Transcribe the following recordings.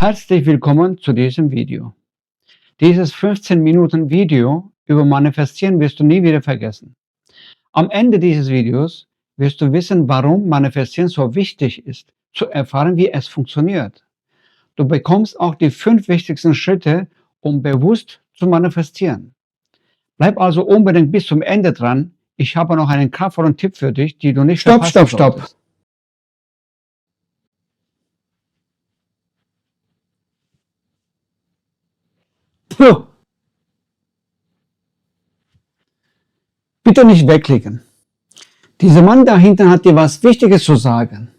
Herzlich willkommen zu diesem Video. Dieses 15 Minuten Video über Manifestieren wirst du nie wieder vergessen. Am Ende dieses Videos wirst du wissen, warum Manifestieren so wichtig ist, zu erfahren, wie es funktioniert. Du bekommst auch die 5 wichtigsten Schritte, um bewusst zu manifestieren. Bleib also unbedingt bis zum Ende dran. Ich habe noch einen kraftvollen Tipp für dich, die du nicht verpassen solltest. Bitte nicht wegklicken. Dieser Mann da hinten hat dir was Wichtiges zu sagen.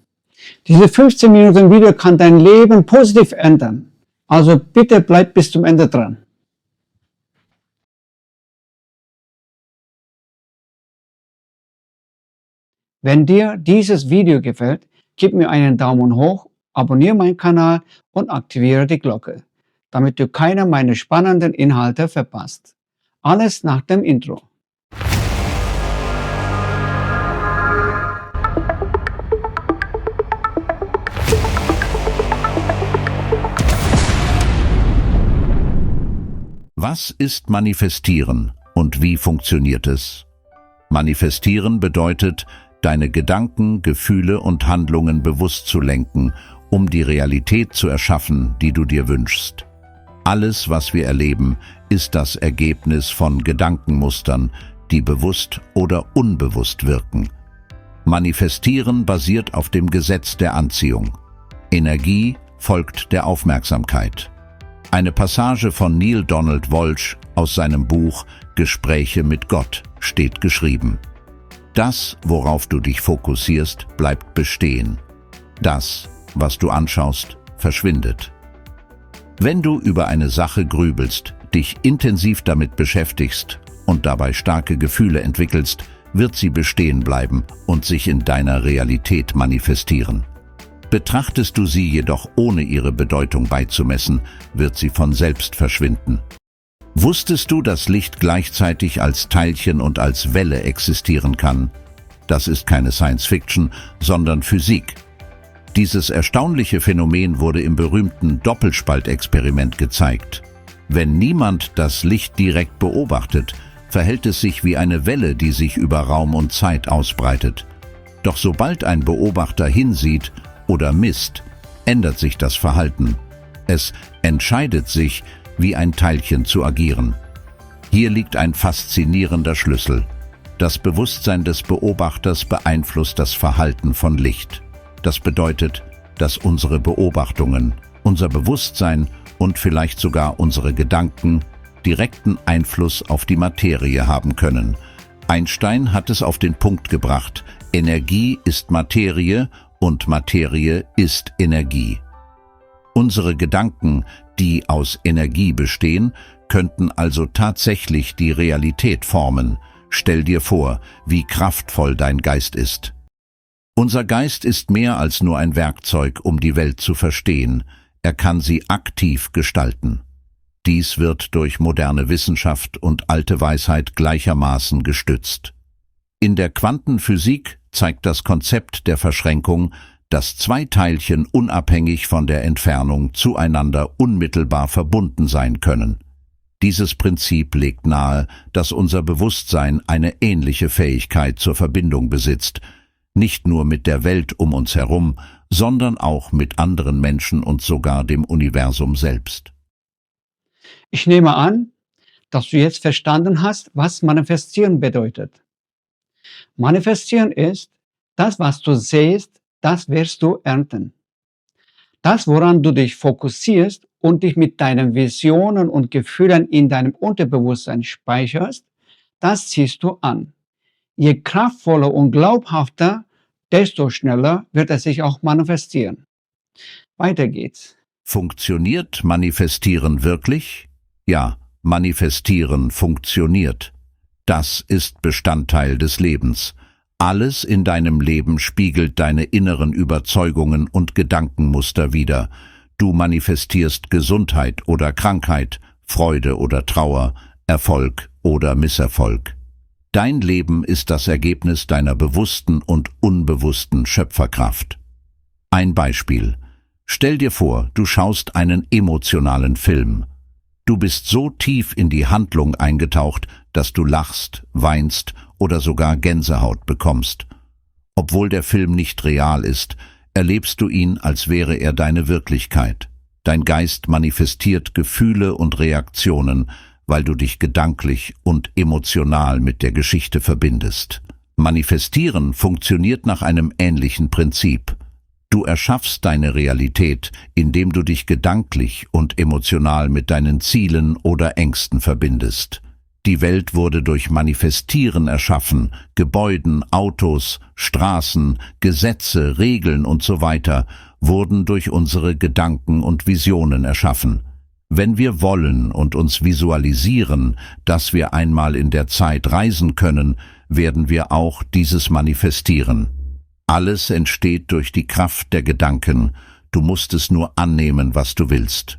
Diese 15 Minuten Video kann dein Leben positiv ändern. Also bitte bleib bis zum Ende dran. Wenn dir dieses Video gefällt, gib mir einen Daumen hoch, abonniere meinen Kanal und aktiviere die Glocke, damit du keine meiner spannenden Inhalte verpasst. Alles nach dem Intro. Was ist Manifestieren und wie funktioniert es? Manifestieren bedeutet, deine Gedanken, Gefühle und Handlungen bewusst zu lenken, um die Realität zu erschaffen, die du dir wünschst. Alles, was wir erleben, ist das Ergebnis von Gedankenmustern, die bewusst oder unbewusst wirken. Manifestieren basiert auf dem Gesetz der Anziehung. Energie folgt der Aufmerksamkeit. Eine Passage von Neale Donald Walsch aus seinem Buch Gespräche mit Gott steht geschrieben: Das, worauf du dich fokussierst, bleibt bestehen. Das, was du anschaust, verschwindet. Wenn du über eine Sache grübelst, dich intensiv damit beschäftigst und dabei starke Gefühle entwickelst, wird sie bestehen bleiben und sich in deiner Realität manifestieren. Betrachtest du sie jedoch ohne ihre Bedeutung beizumessen, wird sie von selbst verschwinden. Wusstest du, dass Licht gleichzeitig als Teilchen und als Welle existieren kann? Das ist keine Science-Fiction, sondern Physik. Dieses erstaunliche Phänomen wurde im berühmten Doppelspaltexperiment gezeigt. Wenn niemand das Licht direkt beobachtet, verhält es sich wie eine Welle, die sich über Raum und Zeit ausbreitet. Doch sobald ein Beobachter hinsieht oder misst, ändert sich das Verhalten. Es entscheidet sich, wie ein Teilchen zu agieren. Hier liegt ein faszinierender Schlüssel. Das Bewusstsein des Beobachters beeinflusst das Verhalten von Licht. Das bedeutet, dass unsere Beobachtungen, unser Bewusstsein und vielleicht sogar unsere Gedanken direkten Einfluss auf die Materie haben können. Einstein hat es auf den Punkt gebracht: Energie ist Materie und Materie ist Energie. Unsere Gedanken, die aus Energie bestehen, könnten also tatsächlich die Realität formen. Stell dir vor, wie kraftvoll dein Geist ist. Unser Geist ist mehr als nur ein Werkzeug, um die Welt zu verstehen. Er kann sie aktiv gestalten. Dies wird durch moderne Wissenschaft und alte Weisheit gleichermaßen gestützt. In der Quantenphysik zeigt das Konzept der Verschränkung, dass 2 Teilchen unabhängig von der Entfernung zueinander unmittelbar verbunden sein können. Dieses Prinzip legt nahe, dass unser Bewusstsein eine ähnliche Fähigkeit zur Verbindung besitzt, nicht nur mit der Welt um uns herum, sondern auch mit anderen Menschen und sogar dem Universum selbst. Ich nehme an, dass du jetzt verstanden hast, was Manifestieren bedeutet. Manifestieren ist, das, was du siehst, das wirst du ernten. Das, woran du dich fokussierst und dich mit deinen Visionen und Gefühlen in deinem Unterbewusstsein speicherst, das ziehst du an. Je kraftvoller und glaubhafter, desto schneller wird es sich auch manifestieren. Weiter geht's. Funktioniert Manifestieren wirklich? Ja, Manifestieren funktioniert. Das ist Bestandteil des Lebens. Alles in deinem Leben spiegelt deine inneren Überzeugungen und Gedankenmuster wider. Du manifestierst Gesundheit oder Krankheit, Freude oder Trauer, Erfolg oder Misserfolg. Dein Leben ist das Ergebnis deiner bewussten und unbewussten Schöpferkraft. Ein Beispiel: Stell dir vor, du schaust einen emotionalen Film. Du bist so tief in die Handlung eingetaucht, dass du lachst, weinst oder sogar Gänsehaut bekommst. Obwohl der Film nicht real ist, erlebst du ihn, als wäre er deine Wirklichkeit. Dein Geist manifestiert Gefühle und Reaktionen, weil du dich gedanklich und emotional mit der Geschichte verbindest. Manifestieren funktioniert nach einem ähnlichen Prinzip. Du erschaffst deine Realität, indem du dich gedanklich und emotional mit deinen Zielen oder Ängsten verbindest. Die Welt wurde durch Manifestieren erschaffen. Gebäuden, Autos, Straßen, Gesetze, Regeln und so weiter wurden durch unsere Gedanken und Visionen erschaffen. Wenn wir wollen und uns visualisieren, dass wir einmal in der Zeit reisen können, werden wir auch dieses manifestieren. Alles entsteht durch die Kraft der Gedanken. Du musst es nur annehmen, was du willst.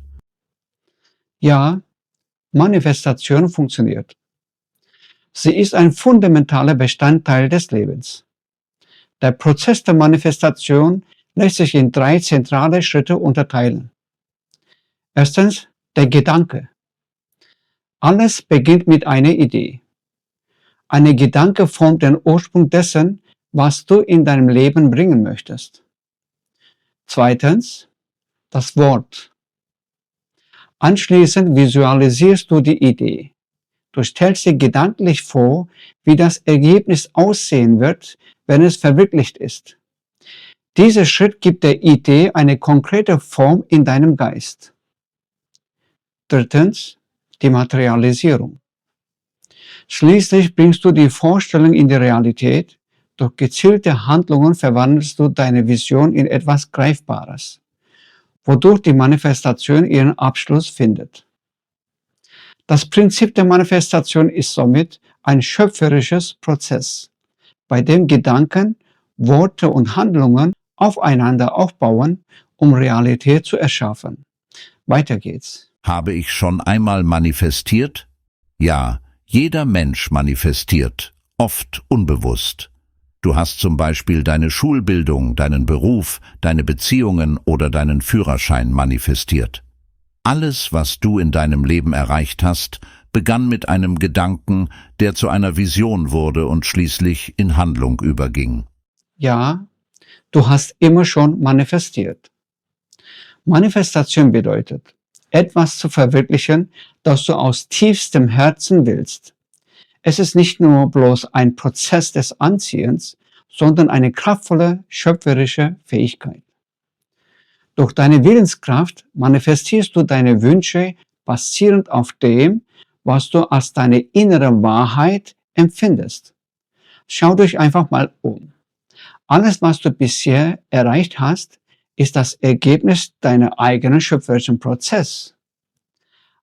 Ja, Manifestation funktioniert. Sie ist ein fundamentaler Bestandteil des Lebens. Der Prozess der Manifestation lässt sich in 3 zentrale Schritte unterteilen. Erstens, der Gedanke. Alles beginnt mit einer Idee. Ein Gedanke formt den Ursprung dessen, was du in deinem Leben bringen möchtest. Zweitens, das Wort. Anschließend visualisierst du die Idee. Du stellst dir gedanklich vor, wie das Ergebnis aussehen wird, wenn es verwirklicht ist. Dieser Schritt gibt der Idee eine konkrete Form in deinem Geist. Drittens, die Materialisierung. Schließlich bringst du die Vorstellung in die Realität. Durch gezielte Handlungen verwandelst du deine Vision in etwas Greifbares, wodurch die Manifestation ihren Abschluss findet. Das Prinzip der Manifestation ist somit ein schöpferisches Prozess, bei dem Gedanken, Worte und Handlungen aufeinander aufbauen, um Realität zu erschaffen. Weiter geht's. Habe ich schon einmal manifestiert? Ja, jeder Mensch manifestiert, oft unbewusst. Du hast zum Beispiel deine Schulbildung, deinen Beruf, deine Beziehungen oder deinen Führerschein manifestiert. Alles, was du in deinem Leben erreicht hast, begann mit einem Gedanken, der zu einer Vision wurde und schließlich in Handlung überging. Ja, du hast immer schon manifestiert. Manifestation bedeutet, etwas zu verwirklichen, das du aus tiefstem Herzen willst. Es ist nicht nur bloß ein Prozess des Anziehens, sondern eine kraftvolle, schöpferische Fähigkeit. Durch deine Willenskraft manifestierst du deine Wünsche basierend auf dem, was du als deine innere Wahrheit empfindest. Schau dich einfach mal um. Alles, was du bisher erreicht hast, ist das Ergebnis deiner eigenen schöpferischen Prozess.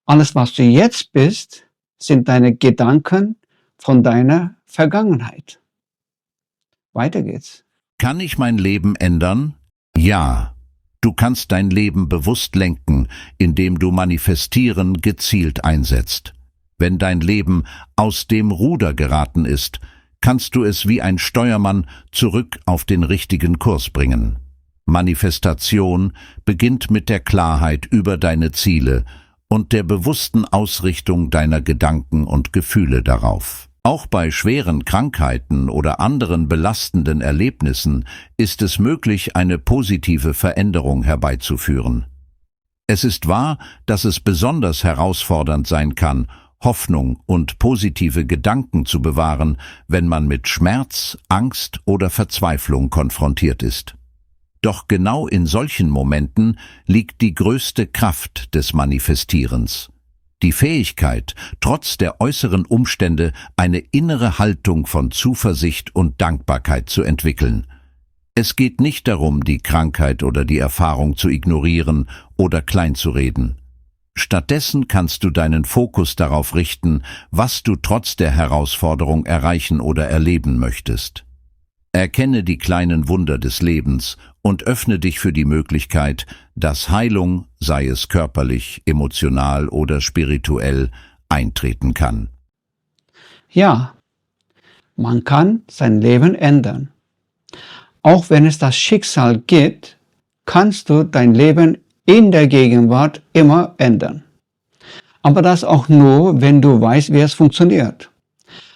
Alles, was du jetzt bist, sind deine Gedanken von deiner Vergangenheit. Weiter geht's. Kann ich mein Leben ändern? Ja. Du kannst dein Leben bewusst lenken, indem du Manifestieren gezielt einsetzt. Wenn dein Leben aus dem Ruder geraten ist, kannst du es wie ein Steuermann zurück auf den richtigen Kurs bringen. Manifestation beginnt mit der Klarheit über deine Ziele und der bewussten Ausrichtung deiner Gedanken und Gefühle darauf. Auch bei schweren Krankheiten oder anderen belastenden Erlebnissen ist es möglich, eine positive Veränderung herbeizuführen. Es ist wahr, dass es besonders herausfordernd sein kann, Hoffnung und positive Gedanken zu bewahren, wenn man mit Schmerz, Angst oder Verzweiflung konfrontiert ist. Doch genau in solchen Momenten liegt die größte Kraft des Manifestierens. Die Fähigkeit, trotz der äußeren Umstände eine innere Haltung von Zuversicht und Dankbarkeit zu entwickeln. Es geht nicht darum, die Krankheit oder die Erfahrung zu ignorieren oder kleinzureden. Stattdessen kannst du deinen Fokus darauf richten, was du trotz der Herausforderung erreichen oder erleben möchtest. Erkenne die kleinen Wunder des Lebens und öffne dich für die Möglichkeit, dass Heilung, sei es körperlich, emotional oder spirituell, eintreten kann. Ja, man kann sein Leben ändern. Auch wenn es das Schicksal gibt, kannst du dein Leben in der Gegenwart immer ändern. Aber das auch nur, wenn du weißt, wie es funktioniert.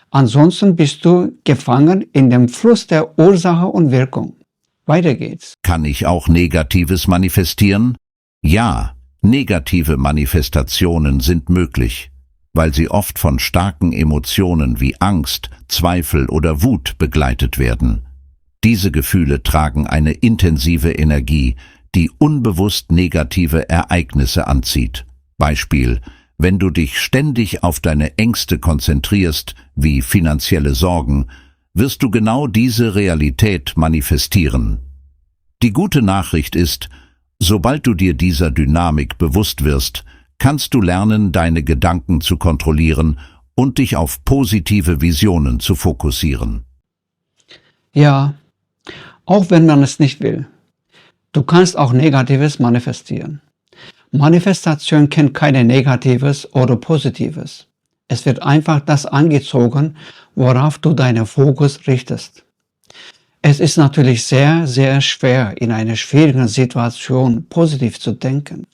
Ansonsten bist du gefangen in dem Fluss der Ursache und Wirkung. Weiter geht's. Kann ich auch Negatives manifestieren? Ja, negative Manifestationen sind möglich, weil sie oft von starken Emotionen wie Angst, Zweifel oder Wut begleitet werden. Diese Gefühle tragen eine intensive Energie, die unbewusst negative Ereignisse anzieht. Beispiel: Wenn du dich ständig auf deine Ängste konzentrierst, wie finanzielle Sorgen, wirst du genau diese Realität manifestieren. Die gute Nachricht ist, sobald du dir dieser Dynamik bewusst wirst, kannst du lernen, deine Gedanken zu kontrollieren und dich auf positive Visionen zu fokussieren. Ja, auch wenn man es nicht will. Du kannst auch Negatives manifestieren. Manifestation kennt keine Negatives oder Positives. Es wird einfach das angezogen, worauf du deinen Fokus richtest. Es ist natürlich sehr, sehr schwer, in einer schwierigen Situation positiv zu denken.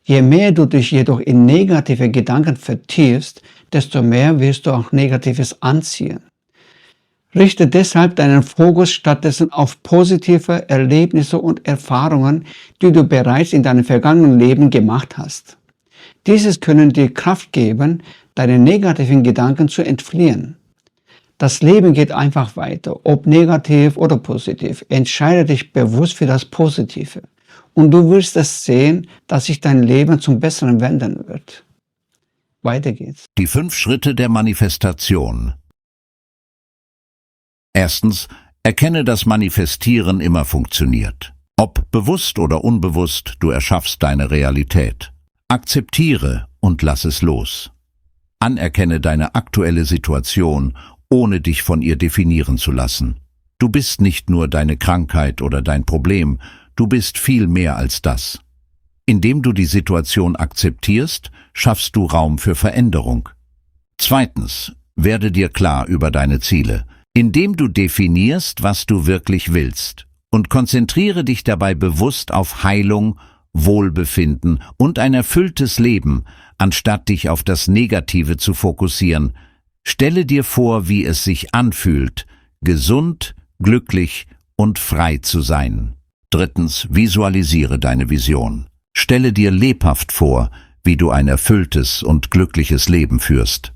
Je mehr du dich jedoch in negative Gedanken vertiefst, desto mehr wirst du auch Negatives anziehen. Richte deshalb deinen Fokus stattdessen auf positive Erlebnisse und Erfahrungen, die du bereits in deinem vergangenen Leben gemacht hast. Dieses können dir Kraft geben, deinen negativen Gedanken zu entfliehen. Das Leben geht einfach weiter, ob negativ oder positiv. Entscheide dich bewusst für das Positive. Und du wirst es sehen, dass sich dein Leben zum Besseren wenden wird. Weiter geht's. Die 5 Schritte der Manifestation. Erstens, erkenne, dass Manifestieren immer funktioniert. Ob bewusst oder unbewusst, du erschaffst deine Realität. Akzeptiere und lass es los. Anerkenne deine aktuelle Situation, ohne dich von ihr definieren zu lassen. Du bist nicht nur deine Krankheit oder dein Problem, du bist viel mehr als das. Indem du die Situation akzeptierst, schaffst du Raum für Veränderung. Zweitens, werde dir klar über deine Ziele. Indem du definierst, was du wirklich willst, und konzentriere dich dabei bewusst auf Heilung, Wohlbefinden und ein erfülltes Leben, anstatt dich auf das Negative zu fokussieren. Stelle dir vor, wie es sich anfühlt, gesund, glücklich und frei zu sein. Drittens, visualisiere deine Vision. Stelle dir lebhaft vor, wie du ein erfülltes und glückliches Leben führst.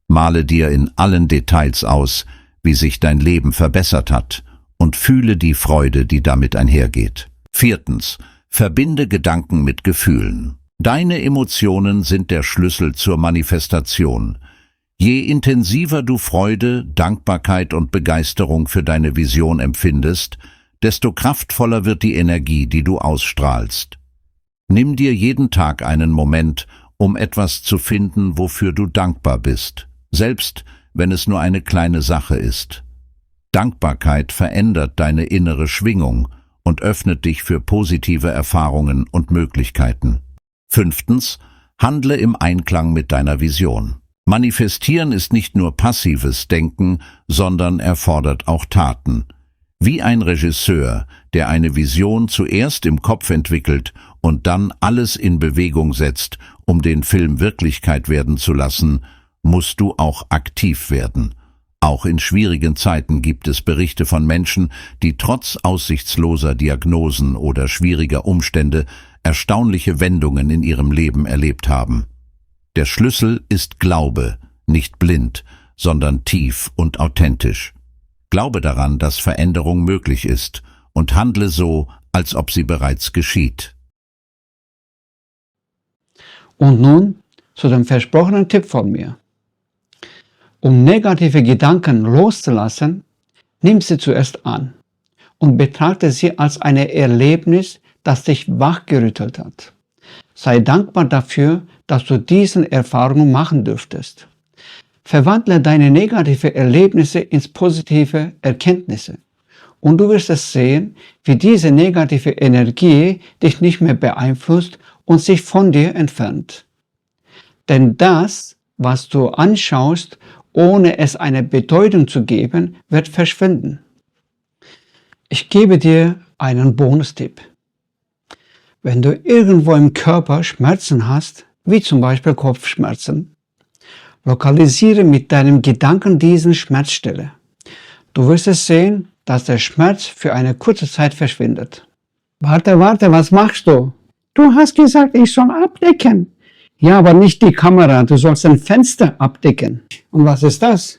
Male dir in allen Details aus, wie sich dein Leben verbessert hat, und fühle die Freude, die damit einhergeht. Viertens, verbinde Gedanken mit Gefühlen. Deine Emotionen sind der Schlüssel zur Manifestation. Je intensiver du Freude, Dankbarkeit und Begeisterung für deine Vision empfindest, desto kraftvoller wird die Energie, die du ausstrahlst. Nimm dir jeden Tag einen Moment, um etwas zu finden, wofür du dankbar bist, selbst wenn es nur eine kleine Sache ist. Dankbarkeit verändert deine innere Schwingung und öffnet dich für positive Erfahrungen und Möglichkeiten. Fünftens, handle im Einklang mit deiner Vision. Manifestieren ist nicht nur passives Denken, sondern erfordert auch Taten. Wie ein Regisseur, der eine Vision zuerst im Kopf entwickelt und dann alles in Bewegung setzt, um den Film Wirklichkeit werden zu lassen, musst du auch aktiv werden. Auch in schwierigen Zeiten gibt es Berichte von Menschen, die trotz aussichtsloser Diagnosen oder schwieriger Umstände erstaunliche Wendungen in ihrem Leben erlebt haben. Der Schlüssel ist Glaube, nicht blind, sondern tief und authentisch. Glaube daran, dass Veränderung möglich ist, und handle so, als ob sie bereits geschieht. Und nun zu dem versprochenen Tipp von mir. Um negative Gedanken loszulassen, nimm sie zuerst an und betrachte sie als ein Erlebnis, das dich wachgerüttelt hat. Sei dankbar dafür, dass du diese Erfahrung machen dürftest. Verwandle deine negativen Erlebnisse ins positive Erkenntnisse. Und du wirst es sehen, wie diese negative Energie dich nicht mehr beeinflusst und sich von dir entfernt. Denn das, was du anschaust, ohne es eine Bedeutung zu geben, wird verschwinden. Ich gebe dir einen Bonustipp. Wenn du irgendwo im Körper Schmerzen hast, wie zum Beispiel Kopfschmerzen, lokalisiere mit deinem Gedanken diesen Schmerzstelle. Du wirst es sehen, dass der Schmerz für eine kurze Zeit verschwindet. Warte, was machst du? Du hast gesagt, ich soll abdecken. Ja, aber nicht die Kamera, du sollst ein Fenster abdecken. Und was ist das?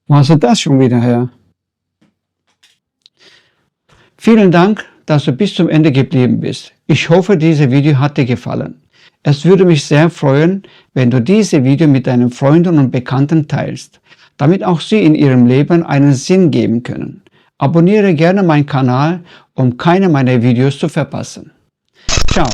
Wo hast du das schon wieder her? Vielen Dank, dass du bis zum Ende geblieben bist. Ich hoffe, dieses Video hat dir gefallen. Es würde mich sehr freuen, wenn du dieses Video mit deinen Freunden und Bekannten teilst, damit auch sie in ihrem Leben einen Sinn geben können. Abonniere gerne meinen Kanal, um keine meiner Videos zu verpassen. Ciao.